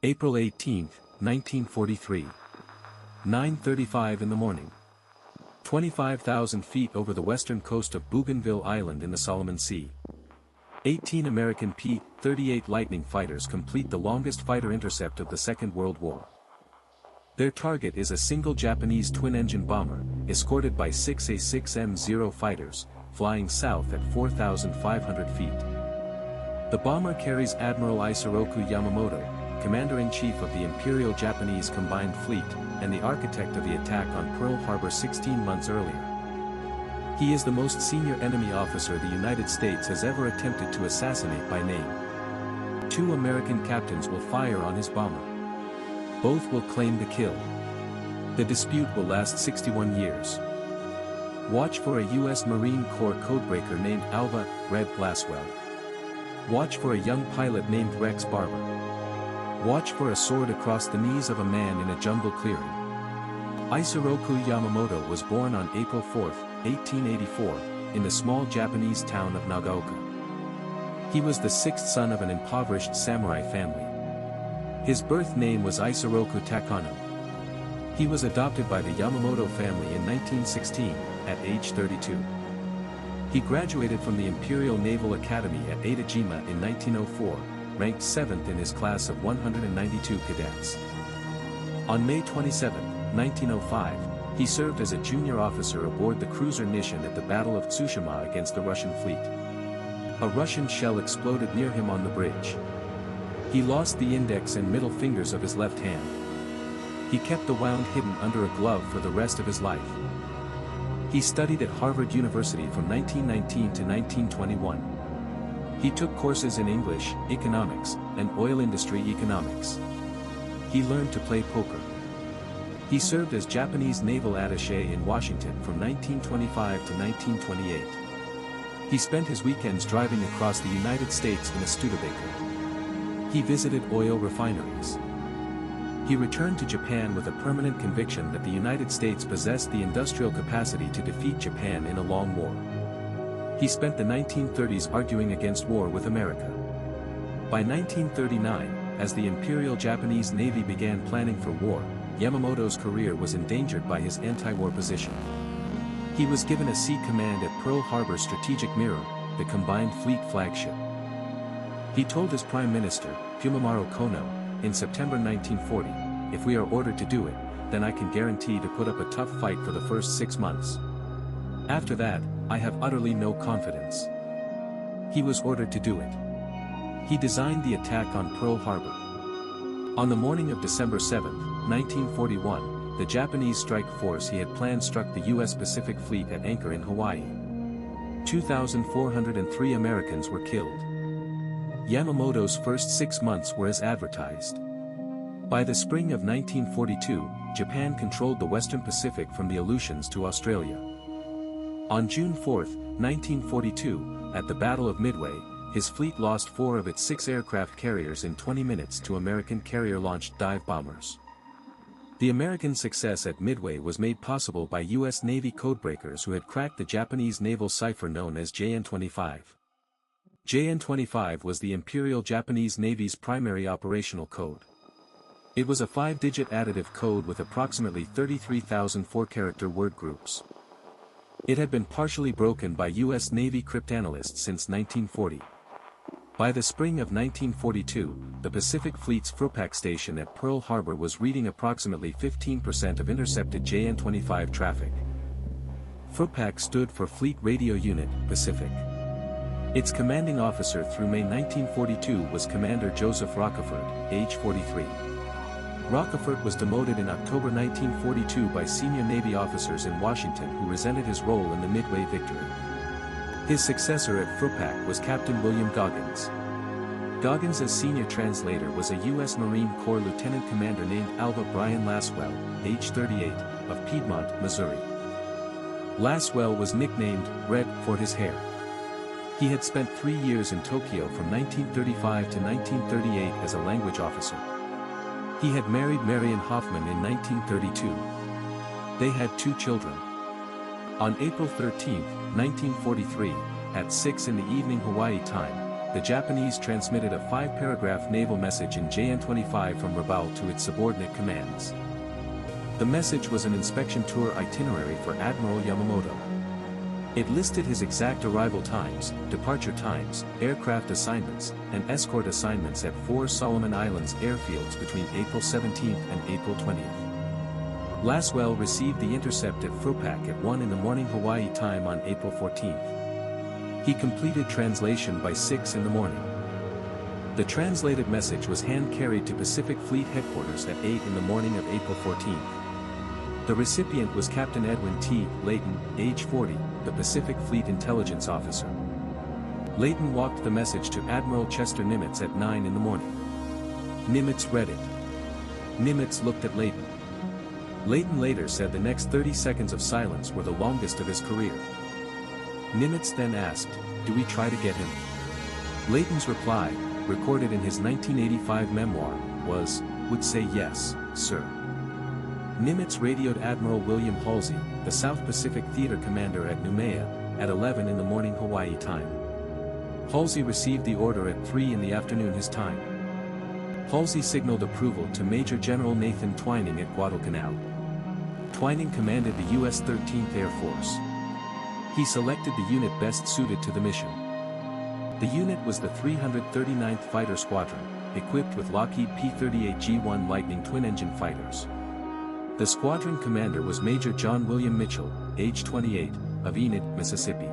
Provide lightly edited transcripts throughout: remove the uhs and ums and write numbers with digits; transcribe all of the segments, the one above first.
April 18, 1943. 9:35 in the morning. 25,000 feet over the western coast of Bougainville Island in the Solomon Sea. 18 American P-38 Lightning fighters complete the longest fighter intercept of the Second World War. Their target is a single Japanese twin-engine bomber, escorted by 6 A6M Zero fighters, flying south at 4,500 feet. The bomber carries Admiral Isoroku Yamamoto, Commander-in-Chief of the Imperial Japanese Combined Fleet, and the architect of the attack on Pearl Harbor 16 months earlier. He is the most senior enemy officer the United States has ever attempted to assassinate by name. 2 American captains will fire on his bomber. Both will claim the kill. The dispute will last 61 years. Watch for a U.S. Marine Corps codebreaker named Alva Red Laswell. Watch for a young pilot named Rex Barber. Watch for a sword across the knees of a man in a jungle clearing. Isoroku Yamamoto was born on April 4, 1884, in the small Japanese town of Nagaoka. He was the 6th son of an impoverished samurai family. His birth name was Isoroku Takano. He was adopted by the Yamamoto family in 1916, at age 32. He graduated from the Imperial Naval Academy at Adajima in 1904, ranked 7th in his class of 192 cadets. On May 27, 1905, he served as a junior officer aboard the cruiser Nishin at the Battle of Tsushima against the Russian fleet. A Russian shell exploded near him on the bridge. He lost the index and middle fingers of his left hand. He kept the wound hidden under a glove for the rest of his life. He studied at Harvard University from 1919 to 1921. He took courses in English, economics, and oil industry economics. He learned to play poker. He served as Japanese naval attaché in Washington from 1925 to 1928. He spent his weekends driving across the United States in a Studebaker. He visited oil refineries. He returned to Japan with a permanent conviction that the United States possessed the industrial capacity to defeat Japan in a long war. He spent the 1930s arguing against war with America. By 1939, as the Imperial Japanese Navy began planning for war, Yamamoto's career was endangered by his anti-war position. He was given a sea command at Pearl Harbor Strategic Mirror, the Combined Fleet flagship. He told his Prime Minister, Fumimaro Kono, in September 1940, "If we are ordered to do it, then I can guarantee to put up a tough fight for the first 6 months. After that, I have utterly no confidence." He was ordered to do it. He designed the attack on Pearl Harbor. On the morning of December 7, 1941, the Japanese strike force he had planned struck the U.S. Pacific Fleet at anchor in Hawaii. 2,403 Americans were killed. Yamamoto's first 6 months were as advertised. By the spring of 1942, Japan controlled the Western Pacific from the Aleutians to Australia. On June 4, 1942, at the Battle of Midway, his fleet lost 4 of its 6 aircraft carriers in 20 minutes to American carrier-launched dive bombers. The American success at Midway was made possible by U.S. Navy codebreakers who had cracked the Japanese naval cipher known as JN-25. JN-25 was the Imperial Japanese Navy's primary operational code. It was a 5-digit additive code with approximately 33,000 4-character word groups. It had been partially broken by U.S. Navy cryptanalysts since 1940. By the spring of 1942, the Pacific Fleet's FROPAC station at Pearl Harbor was reading approximately 15% of intercepted JN-25 traffic. FROPAC stood for Fleet Radio Unit, Pacific. Its commanding officer through May 1942 was Commander Joseph Rockefort, age 43. Rockefort was demoted in October 1942 by senior Navy officers in Washington who resented his role in the Midway victory. His successor at FROPAC was Captain William Goggins. Goggins' senior translator was a U.S. Marine Corps lieutenant commander named Alva Brian Laswell, age 38, of Piedmont, Missouri. Laswell was nicknamed Red for his hair. He had spent 3 years in Tokyo from 1935 to 1938 as a language officer. He had married Marion Hoffman in 1932. They had 2 children. On April 13, 1943, at 6 in the evening Hawaii time, the Japanese transmitted a 5-paragraph naval message in JN-25 from Rabaul to its subordinate commands. The message was an inspection tour itinerary for Admiral Yamamoto. It listed his exact arrival times, departure times, aircraft assignments, and escort assignments at 4 Solomon Islands airfields between April 17 and April 20. Laswell received the intercept at Fropak at 1 in the morning Hawaii time on April 14. He completed translation by 6 in the morning. The translated message was hand-carried to Pacific Fleet headquarters at 8 in the morning of April 14. The recipient was Captain Edwin T. Layton, age 40, the Pacific Fleet intelligence officer. Layton walked the message to Admiral Chester Nimitz at 9 in the morning. Nimitz read it. Nimitz looked at Layton. Layton later said the next 30 seconds of silence were the longest of his career. Nimitz then asked, "Do we try to get him?" Layton's reply, recorded in his 1985 memoir, was, "Would say yes, sir." Nimitz radioed Admiral William Halsey, the South Pacific Theater commander at Noumea, at 11 in the morning Hawaii time. Halsey received the order at 3 in the afternoon his time. Halsey signaled approval to Major General Nathan Twining at Guadalcanal. Twining commanded the U.S. 13th Air Force. He selected the unit best suited to the mission. The unit was the 339th Fighter Squadron, equipped with Lockheed P-38G1 Lightning twin-engine fighters. The squadron commander was Major John William Mitchell, age 28, of Enid, Mississippi.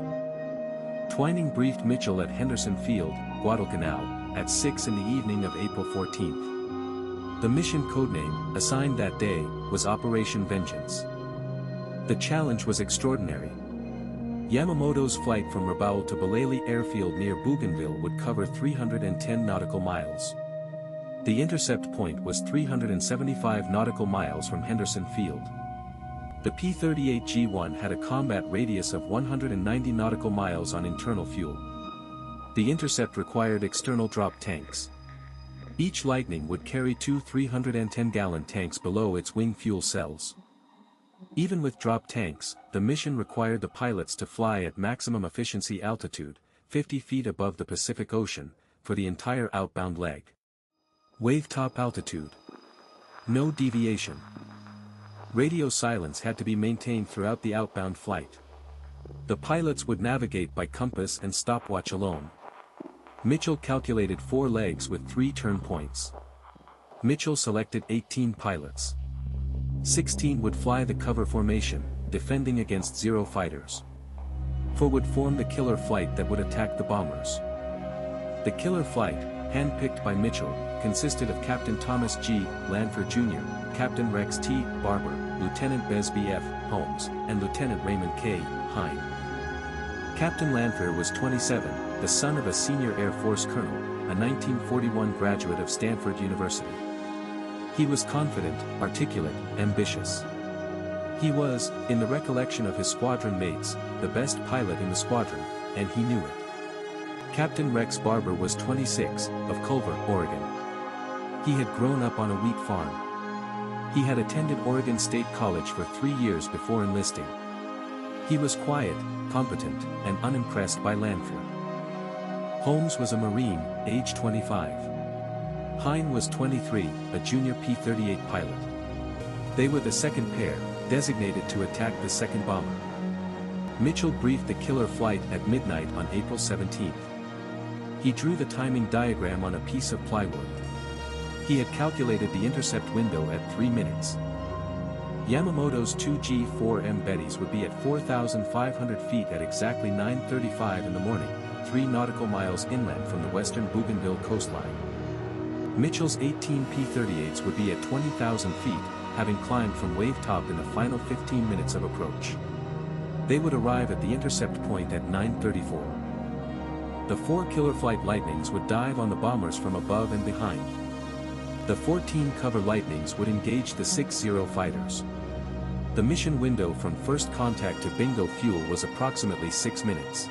Twining briefed Mitchell at Henderson Field, Guadalcanal, at 6 in the evening of April 14. The mission codename, assigned that day, was Operation Vengeance. The challenge was extraordinary. Yamamoto's flight from Rabaul to Balalae airfield near Bougainville would cover 310 nautical miles. The intercept point was 375 nautical miles from Henderson Field. The P-38G1 had a combat radius of 190 nautical miles on internal fuel. The intercept required external drop tanks. Each Lightning would carry 2 310-gallon tanks below its wing fuel cells. Even with drop tanks, the mission required the pilots to fly at maximum efficiency altitude, 50 feet above the Pacific Ocean, for the entire outbound leg. Wave top altitude. No deviation. Radio silence had to be maintained throughout the outbound flight. The pilots would navigate by compass and stopwatch alone. Mitchell calculated 4 legs with 3 turn points. Mitchell selected 18 pilots. 16 would fly the cover formation, defending against 0 fighters. 4 would form the killer flight that would attack the bombers. The killer flight, handpicked by Mitchell, consisted of Captain Thomas G. Lanphier Jr., Captain Rex T. Barber, Lieutenant Besby F. Holmes, and Lieutenant Raymond K. Hine. Captain Lanphier was 27, the son of a senior Air Force colonel, a 1941 graduate of Stanford University. He was confident, articulate, ambitious. He was, in the recollection of his squadron mates, the best pilot in the squadron, and he knew it. Captain Rex Barber was 26, of Culver, Oregon. He had grown up on a wheat farm. He had attended Oregon State College for 3 years before enlisting. He was quiet, competent, and unimpressed by Lanphier. Holmes was a Marine, age 25. Hine was 23, a junior P-38 pilot. They were the second pair, designated to attack the second bomber. Mitchell briefed the killer flight at midnight on April 17. He drew the timing diagram on a piece of plywood. He had calculated the intercept window at 3 minutes. Yamamoto's 2 G4M Bettys would be at 4,500 feet at exactly 9:35 in the morning, 3 nautical miles inland from the western Bougainville coastline. Mitchell's 18 P-38s would be at 20,000 feet, having climbed from wave top in the final 15 minutes of approach. They would arrive at the intercept point at 9:34. The 4 killer flight Lightnings would dive on the bombers from above and behind. The 14 cover Lightnings would engage the 6 Zero fighters. The mission window from first contact to bingo fuel was approximately 6 minutes.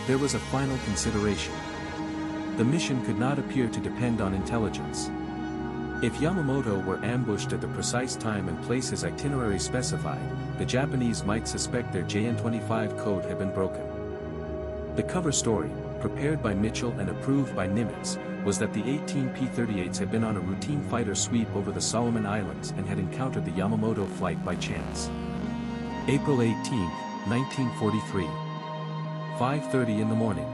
There was a final consideration. The mission could not appear to depend on intelligence. If Yamamoto were ambushed at the precise time and place his itinerary specified, the Japanese might suspect their JN-25 code had been broken. The cover story, prepared by Mitchell and approved by Nimitz, was that the 18 P-38s had been on a routine fighter sweep over the Solomon Islands and had encountered the Yamamoto flight by chance. April 18, 1943. 5:30 in the morning.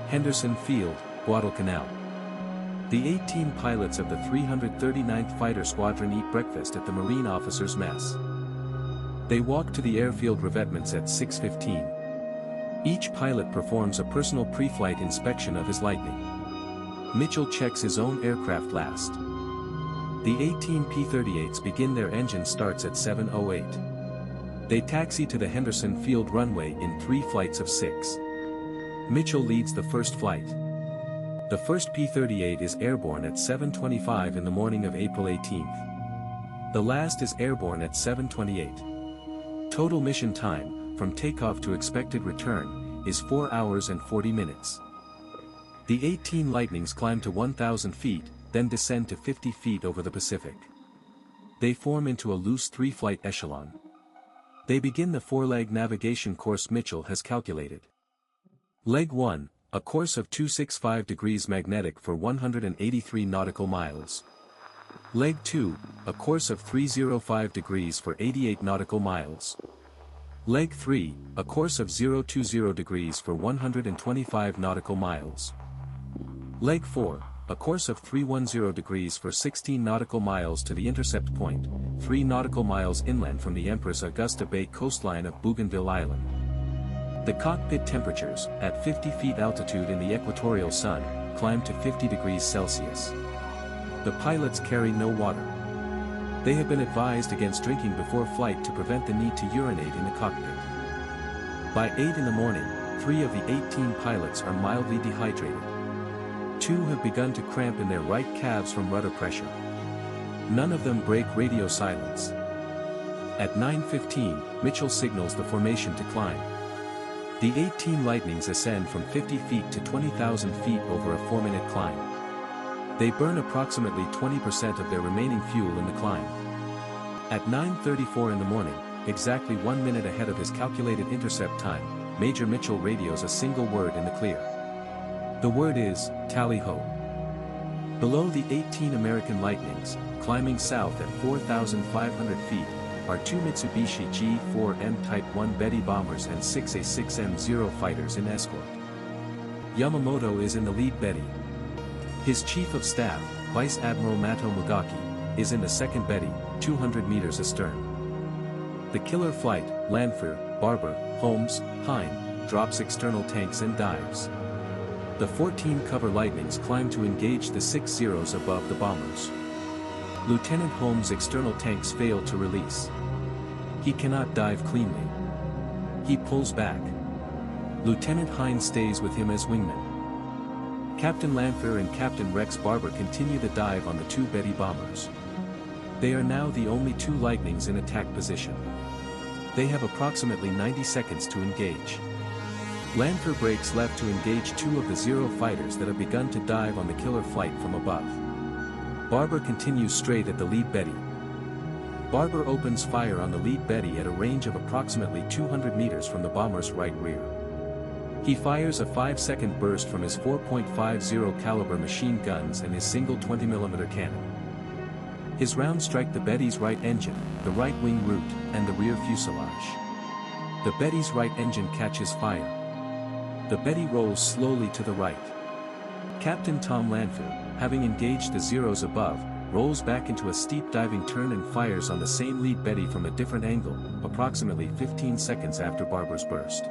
Henderson Field, Guadalcanal. The 18 pilots of the 339th Fighter Squadron eat breakfast at the Marine Officers' Mess. They walk to the airfield revetments at 6:15. Each pilot performs a personal pre-flight inspection of his Lightning. Mitchell checks his own aircraft last. The 18 P-38s begin their engine starts at 7:08. They taxi to the Henderson Field runway in 3 flights of 6. Mitchell leads the first flight. The first P-38 is airborne at 7:25 in the morning of April 18th. The last is airborne at 7:28. Total mission time, from takeoff to expected return, is 4 hours and 40 minutes. The 18 Lightnings climb to 1,000 feet, then descend to 50 feet over the Pacific. They form into a loose 3-flight echelon. They begin the 4-leg navigation course Mitchell has calculated. Leg 1, a course of 265 degrees magnetic for 183 nautical miles. Leg 2, a course of 305 degrees for 88 nautical miles. Leg 3, a course of 020 degrees for 125 nautical miles. Leg 4, a course of 310 degrees for 16 nautical miles to the intercept point, 3 nautical miles inland from the Empress Augusta Bay coastline of Bougainville Island. The cockpit temperatures, at 50 feet altitude in the equatorial sun, climb to 50 degrees Celsius. The pilots carry no water. They have been advised against drinking before flight to prevent the need to urinate in the cockpit. By 8 in the morning, 3 of the 18 pilots are mildly dehydrated. 2 have begun to cramp in their right calves from rudder pressure. None of them break radio silence. At 9:15, Mitchell signals the formation to climb. The 18 Lightnings ascend from 50 feet to 20,000 feet over a 4-minute climb. They burn approximately 20% of their remaining fuel in the climb. At 9:34 in the morning, exactly 1 minute ahead of his calculated intercept time, Major Mitchell radios a single word in the clear. The word is, tally-ho. Below the 18 American Lightnings, climbing south at 4,500 feet, are 2 Mitsubishi G4M Type 1 Betty bombers and 6 A6M Zero fighters in escort. Yamamoto is in the lead Betty. His Chief of Staff, Vice Admiral Mato Mugaki, is in the second Betty, 200 meters astern. The killer flight, Lanphier, Barber, Holmes, Hine, drops external tanks and dives. The 14 cover Lightnings climb to engage the 6 Zeros above the bombers. Lieutenant Holmes' external tanks fail to release. He cannot dive cleanly. He pulls back. Lieutenant Hine stays with him as wingman. Captain Lanphier and Captain Rex Barber continue the dive on the 2 Betty bombers. They are now the only 2 Lightnings in attack position. They have approximately 90 seconds to engage. Lanphier breaks left to engage 2 of the Zero fighters that have begun to dive on the killer flight from above. Barber continues straight at the lead Betty. Barber opens fire on the lead Betty at a range of approximately 200 meters from the bomber's right rear. He fires a 5-second burst from his 4.50 caliber machine guns and his single 20mm cannon. His rounds strike the Betty's right engine, the right wing root, and the rear fuselage. The Betty's right engine catches fire. The Betty rolls slowly to the right. Captain Tom Lanphier, having engaged the Zeros above, rolls back into a steep diving turn and fires on the same lead Betty from a different angle, approximately 15 seconds after Barber's burst.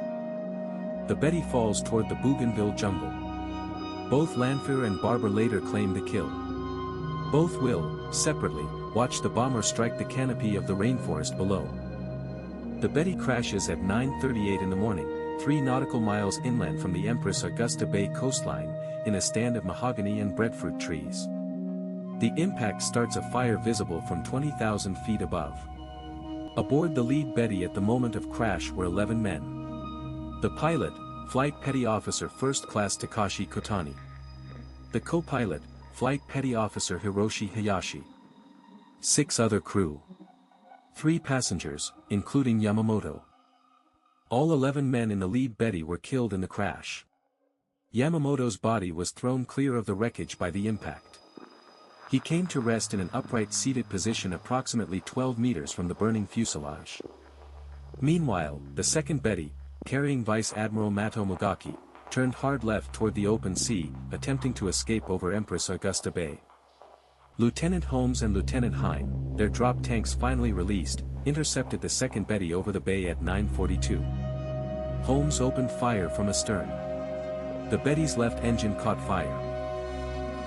The Betty falls toward the Bougainville jungle. Both Lanphier and Barber later claim the kill. Both will, separately, watch the bomber strike the canopy of the rainforest below. The Betty crashes at 9:38 in the morning, 3 nautical miles inland from the Empress Augusta Bay coastline, in a stand of mahogany and breadfruit trees. The impact starts a fire visible from 20,000 feet above. Aboard the lead Betty at the moment of crash were 11 men. The pilot, Flight Petty Officer First Class Takashi Kotani. The co-pilot, Flight Petty Officer Hiroshi Hayashi. 6 other crew. 3 passengers, including Yamamoto. All 11 men in the lead Betty were killed in the crash. Yamamoto's body was thrown clear of the wreckage by the impact. He came to rest in an upright seated position approximately 12 meters from the burning fuselage. Meanwhile, the second Betty, carrying Vice Admiral Mato Mugaki, turned hard left toward the open sea, attempting to escape over Empress Augusta Bay. Lieutenant Holmes and Lieutenant Hine, their drop tanks finally released, intercepted the second Betty over the bay at 9:42. Holmes opened fire from astern. The Betty's left engine caught fire.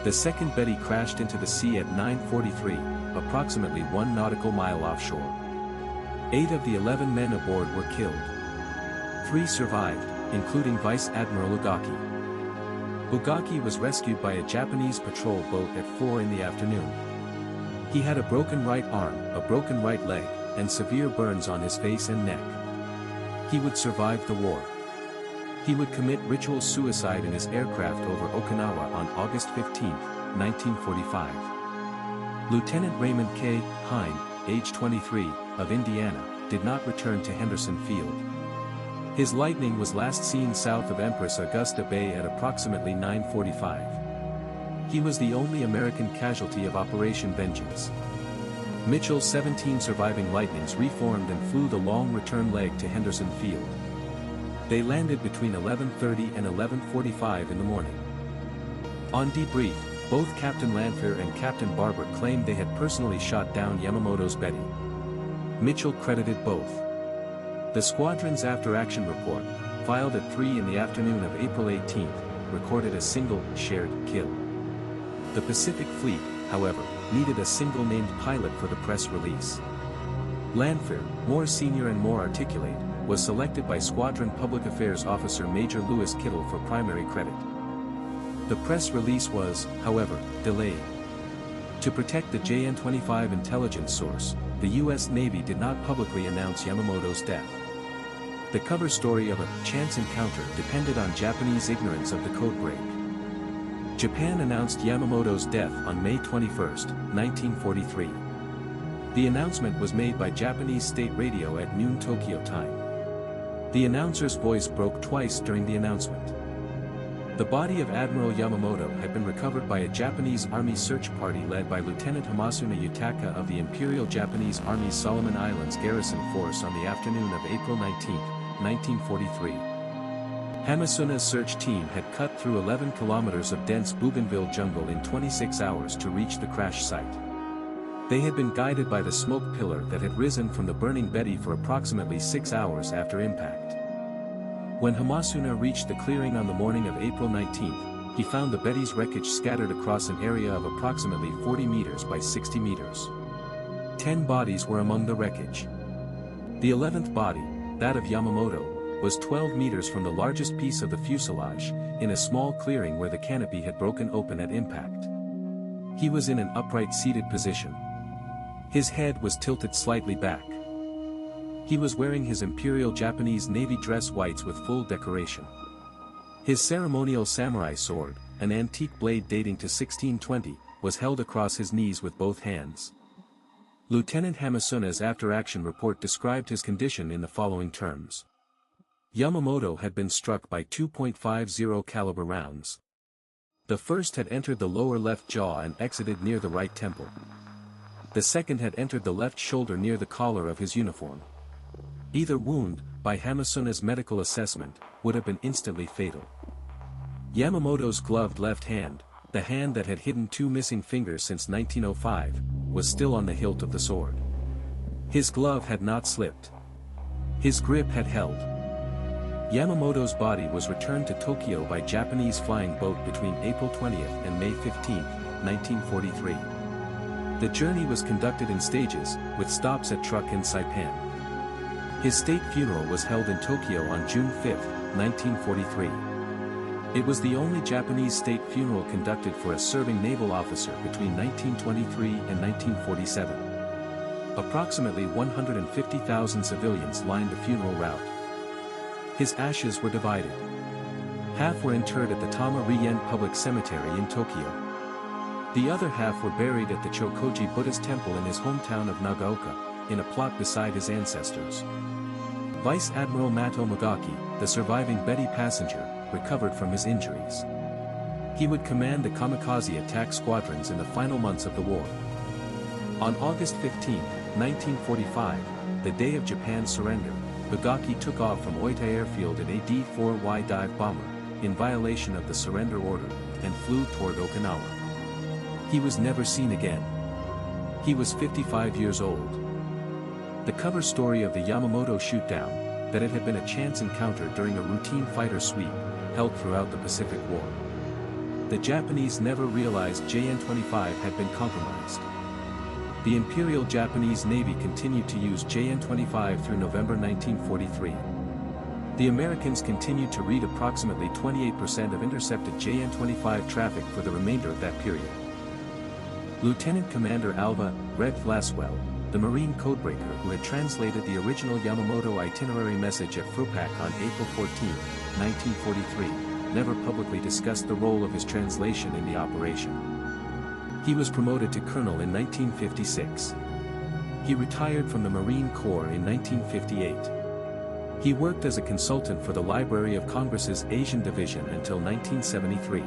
The second Betty crashed into the sea at 9:43, approximately 1 nautical mile offshore. 8 of the 11 men aboard were killed. 3 survived, including Vice Admiral Ugaki. Ugaki was rescued by a Japanese patrol boat at 4 in the afternoon. He had a broken right arm, a broken right leg, and severe burns on his face and neck. He would survive the war. He would commit ritual suicide in his aircraft over Okinawa on August 15, 1945. Lieutenant Raymond K. Hine, age 23, of Indiana, did not return to Henderson Field. His Lightning was last seen south of Empress Augusta Bay at approximately 9:45. He was the only American casualty of Operation Vengeance. Mitchell's 17 surviving Lightnings reformed and flew the long return leg to Henderson Field. They landed between 11:30 and 11:45 in the morning. On debrief, both Captain Lanphier and Captain Barber claimed they had personally shot down Yamamoto's Betty. Mitchell credited both. The squadron's after-action report, filed at 3 in the afternoon of April 18, recorded a single, shared kill. The Pacific Fleet, however, needed a single named pilot for the press release. Lanphier, more senior and more articulate, was selected by Squadron Public Affairs Officer Major Louis Kittle for primary credit. The press release was, however, delayed. To protect the JN-25 intelligence source, the U.S. Navy did not publicly announce Yamamoto's death. The cover story of a chance encounter depended on Japanese ignorance of the code break. Japan announced Yamamoto's death on May 21, 1943. The announcement was made by Japanese state radio at noon Tokyo time. The announcer's voice broke twice during the announcement. The body of Admiral Yamamoto had been recovered by a Japanese Army search party led by Lieutenant Hamasuna Yutaka of the Imperial Japanese Army's Solomon Islands Garrison Force on the afternoon of April 19, 1943. Hamasuna's search team had cut through 11 kilometers of dense Bougainville jungle in 26 hours to reach the crash site. They had been guided by the smoke pillar that had risen from the burning Betty for approximately 6 hours after impact. When Hamasuna reached the clearing on the morning of April 19, he found the Betty's wreckage scattered across an area of approximately 40 meters by 60 meters. 10 bodies were among the wreckage. The 11th body, that of Yamamoto, was 12 meters from the largest piece of the fuselage, in a small clearing where the canopy had broken open at impact. He was in an upright seated position. His head was tilted slightly back. He was wearing his Imperial Japanese Navy dress whites with full decoration. His ceremonial samurai sword, an antique blade dating to 1620, was held across his knees with both hands. Lieutenant Hamasuna's after-action report described his condition in the following terms. Yamamoto had been struck by 2.50 caliber rounds. The first had entered the lower left jaw and exited near the right temple. The second had entered the left shoulder near the collar of his uniform. Either wound, by Hamasuna's medical assessment, would have been instantly fatal. Yamamoto's gloved left hand, the hand that had hidden 2 missing fingers since 1905, was still on the hilt of the sword. His glove had not slipped. His grip had held. Yamamoto's body was returned to Tokyo by Japanese flying boat between April 20th and May 15th, 1943. The journey was conducted in stages, with stops at Truk and Saipan. His state funeral was held in Tokyo on June 5, 1943. It was the only Japanese state funeral conducted for a serving naval officer between 1923 and 1947. Approximately 150,000 civilians lined the funeral route. His ashes were divided. Half were interred at the Tama-Rien Public Cemetery in Tokyo. The other half were buried at the Chokoji Buddhist temple in his hometown of Nagaoka, in a plot beside his ancestors. Vice Admiral Mato Mugaki, the surviving Betty passenger, recovered from his injuries. He would command the kamikaze attack squadrons in the final months of the war. On August 15, 1945, the day of Japan's surrender, Bugaki took off from Oita Airfield in a D-4Y dive bomber, in violation of the surrender order, and flew toward Okinawa. He was never seen again. He was 55 years old. The cover story of the Yamamoto shootdown, that it had been a chance encounter during a routine fighter sweep, held throughout the Pacific War. The Japanese never realized JN-25 had been compromised. The Imperial Japanese Navy continued to use JN-25 through November 1943. The Americans continued to read approximately 28% of intercepted JN-25 traffic for the remainder of that period. Lieutenant Commander Alva Red Flaswell, the Marine codebreaker who had translated the original Yamamoto itinerary message at Frupak on April 14, 1943, never publicly discussed the role of his translation in the operation. He was promoted to colonel in 1956. He retired from the Marine Corps in 1958. He worked as a consultant for the Library of Congress's Asian Division until 1973.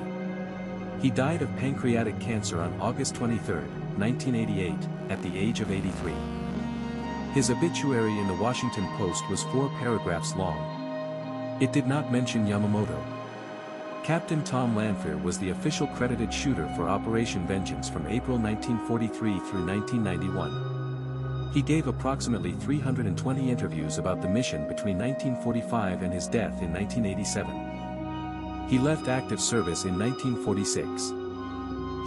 He died of pancreatic cancer on August 23, 1988, at the age of 83. His obituary in the Washington Post was 4 paragraphs long. It did not mention Yamamoto. Captain Tom Lanphier was the official credited shooter for Operation Vengeance from April 1943 through 1991. He gave approximately 320 interviews about the mission between 1945 and his death in 1987. He left active service in 1946.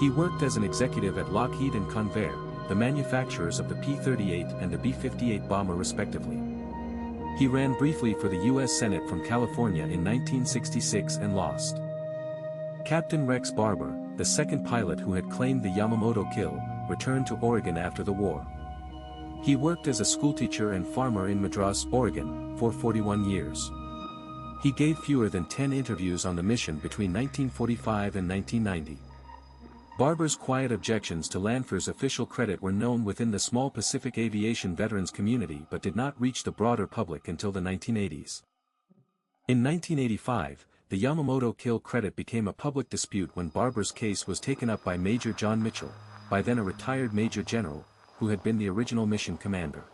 He worked as an executive at Lockheed and Convair, the manufacturers of the P-38 and the B-58 bomber respectively. He ran briefly for the U.S. Senate from California in 1966 and lost. Captain Rex Barber, the second pilot who had claimed the Yamamoto kill, returned to Oregon after the war. He worked as a schoolteacher and farmer in Madras, Oregon, for 41 years. He gave fewer than 10 interviews on the mission between 1945 and 1990. Barber's quiet objections to Lanphier's official credit were known within the small Pacific aviation veterans community but did not reach the broader public until the 1980s. In 1985, the Yamamoto kill credit became a public dispute when Barber's case was taken up by Major John Mitchell, by then a retired Major General, who had been the original mission commander.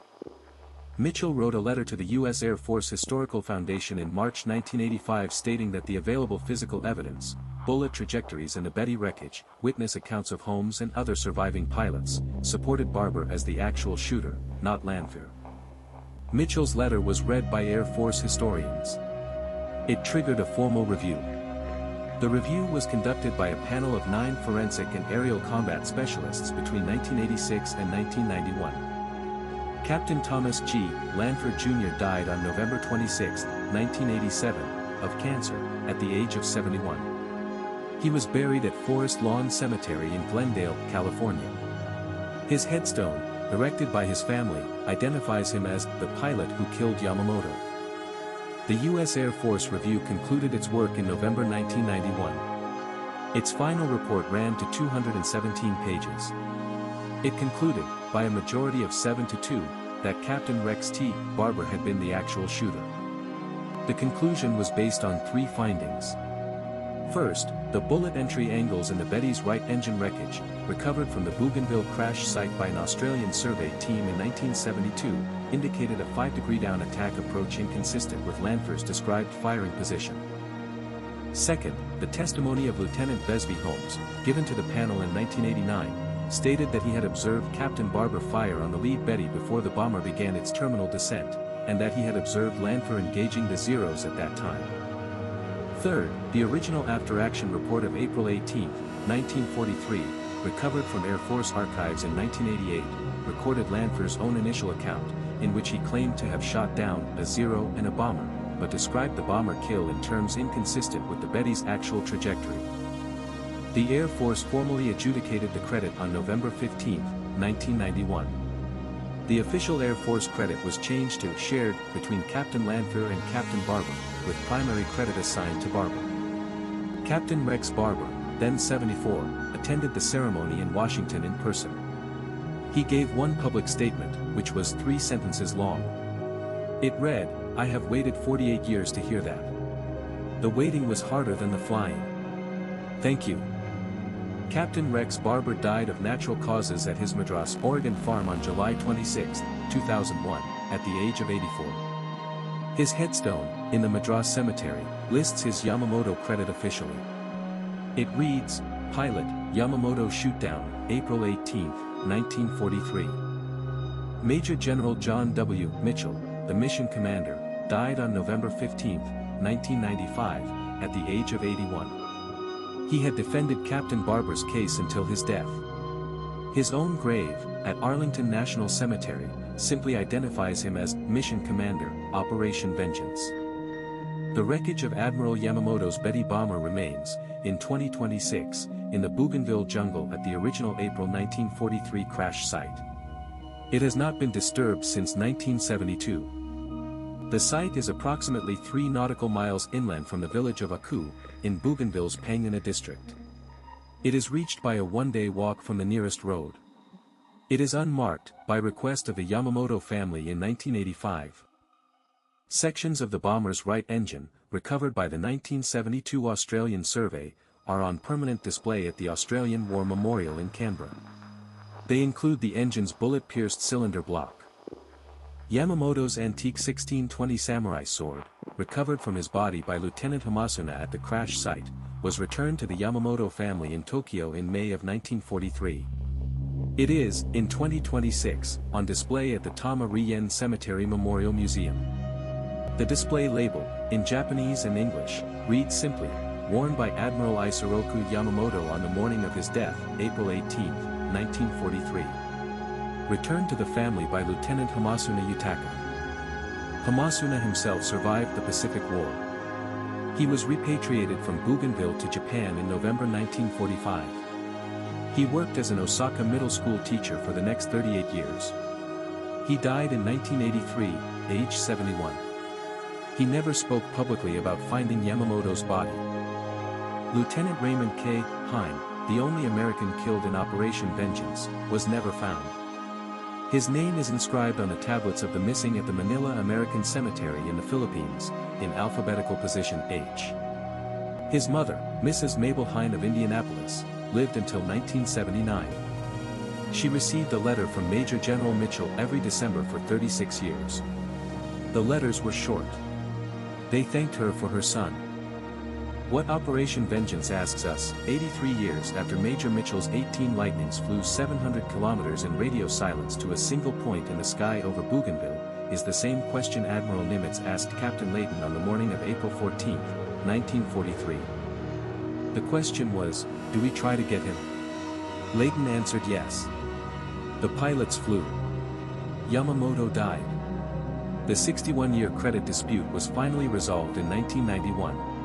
Mitchell wrote a letter to the U.S. Air Force Historical Foundation in March 1985 stating that the available physical evidence, bullet trajectories and abeti wreckage, witness accounts of Holmes and other surviving pilots, supported Barber as the actual shooter, not Lanphier. Mitchell's letter was read by Air Force historians. It triggered a formal review. The review was conducted by a panel of 9 forensic and aerial combat specialists between 1986 and 1991. Captain Thomas G. Lanphier Jr. died on November 26, 1987, of cancer, at the age of 71. He was buried at Forest Lawn Cemetery in Glendale, California. His headstone, erected by his family, identifies him as the pilot who killed Yamamoto. The U.S. Air Force Review concluded its work in November 1991. Its final report ran to 217 pages. It concluded, by a majority of 7-2, that Captain Rex T. Barber had been the actual shooter. The conclusion was based on 3 findings. First, the bullet entry angles in the Betty's right engine wreckage, recovered from the Bougainville crash site by an Australian survey team in 1972, indicated a 5-degree down attack approach inconsistent with Lanphier's described firing position. Second, the testimony of Lieutenant Besby Holmes, given to the panel in 1989, stated that he had observed Captain Barber fire on the lead Betty before the bomber began its terminal descent, and that he had observed Lanphier engaging the Zeros at that time. Third, the original after-action report of April 18, 1943, recovered from Air Force archives in 1988, recorded Lanphier's own initial account, in which he claimed to have shot down a Zero and a bomber, but described the bomber kill in terms inconsistent with the Betty's actual trajectory. The Air Force formally adjudicated the credit on November 15, 1991. The official Air Force credit was changed to shared between Captain Lanphier and Captain Barber, with primary credit assigned to Barber. Captain Rex Barber, then 74, attended the ceremony in Washington in person. He gave one public statement, which was 3 sentences long. It read, "I have waited 48 years to hear that. The waiting was harder than the flying. Thank you. Captain Rex Barber died of natural causes at his Madras, Oregon farm on July 26, 2001, at the age of 84. His headstone, in the Madras Cemetery, lists his Yamamoto credit officially. It reads, Pilot, Yamamoto shootdown, April 18, 1943. Major General John W. Mitchell, the mission commander, died on November 15, 1995, at the age of 81. He had defended Captain Barber's case until his death. His own grave, at Arlington National Cemetery, simply identifies him as Mission Commander, Operation Vengeance. The wreckage of Admiral Yamamoto's Betty bomber remains, in 2026, in the Bougainville jungle at the original April 1943 crash site. It has not been disturbed since 1972. The site is approximately 3 nautical miles inland from the village of Aku, in Bougainville's Pangana district. It is reached by a one-day walk from the nearest road. It is unmarked, by request of the Yamamoto family in 1985. Sections of the bomber's right engine, recovered by the 1972 Australian survey, are on permanent display at the Australian War Memorial in Canberra. They include the engine's bullet-pierced cylinder block. Yamamoto's antique 1620 samurai sword, recovered from his body by Lieutenant Hamasuna at the crash site, was returned to the Yamamoto family in Tokyo in May of 1943. It is, in 2026, on display at the Tama Rien Cemetery Memorial Museum. The display label, in Japanese and English, reads simply, worn by Admiral Isoroku Yamamoto on the morning of his death, April 18, 1943. Returned to the family by Lieutenant Hamasuna Yutaka. Hamasuna himself survived the Pacific War. He was repatriated from Bougainville to Japan in November 1945. He worked as an Osaka middle school teacher for the next 38 years. He died in 1983, age 71. He never spoke publicly about finding Yamamoto's body. Lieutenant Raymond K. Hine, the only American killed in Operation Vengeance, was never found. His name is inscribed on the tablets of the missing at the Manila American Cemetery in the Philippines, in alphabetical position H. His mother, Mrs. Mabel Hine of Indianapolis, lived until 1979. She received a letter from Major General Mitchell every December for 36 years. The letters were short. They thanked her for her son. What Operation Vengeance asks us, 83 years after Major Mitchell's 18 Lightnings flew 700 kilometers in radio silence to a single point in the sky over Bougainville, is the same question Admiral Nimitz asked Captain Layton on the morning of April 14, 1943. The question was, do we try to get him? Layton answered yes. The pilots flew. Yamamoto died. The 61-year credit dispute was finally resolved in 1991.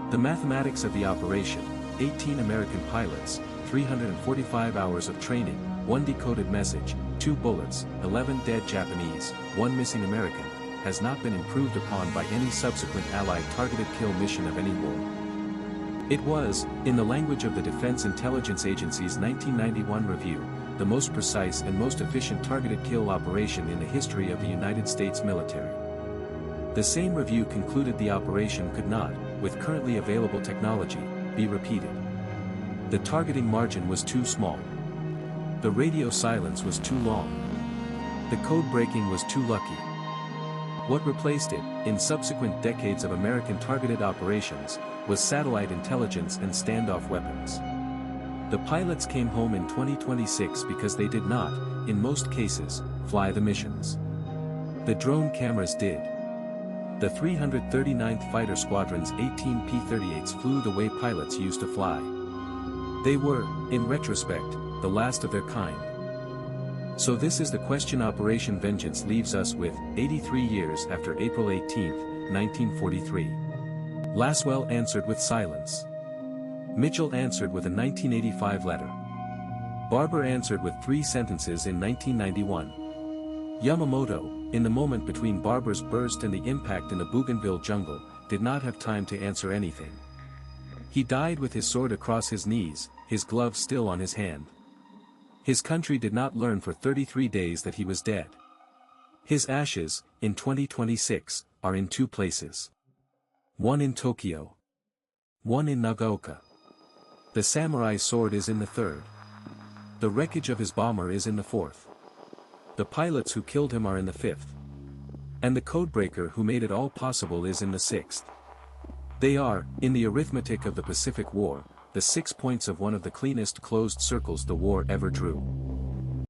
The mathematics of the operation, 18 American pilots, 345 hours of training, 1 decoded message, 2 bullets, 11 dead Japanese, 1 missing American, has not been improved upon by any subsequent Allied targeted kill mission of any war. It was, in the language of the Defense Intelligence Agency's 1991 review, the most precise and most efficient targeted kill operation in the history of the United States military. The same review concluded the operation could not, with currently available technology, be repeated. The targeting margin was too small. The radio silence was too long. The code breaking was too lucky. What replaced it, in subsequent decades of American targeted operations, was satellite intelligence and standoff weapons. The pilots came home in 2026 because they did not, in most cases, fly the missions. The drone cameras did. The 339th Fighter Squadron's 18 P-38s flew the way pilots used to fly. They were, in retrospect, the last of their kind. So this is the question Operation Vengeance leaves us with, 83 years after April 18, 1943. Laswell answered with silence. Mitchell answered with a 1985 letter. Barber answered with 3 sentences in 1991. Yamamoto, in the moment between Barber's burst and the impact in the Bougainville jungle, did not have time to answer anything. He died with his sword across his knees, his glove still on his hand. His country did not learn for 33 days that he was dead. His ashes, in 2026, are in 2 places. one in Tokyo. One in Nagaoka. The samurai sword is in the third. The wreckage of his bomber is in the fourth. The pilots who killed him are in the fifth. And the codebreaker who made it all possible is in the sixth. They are, in the arithmetic of the Pacific War, the 6 points of one of the cleanest closed circles the war ever drew.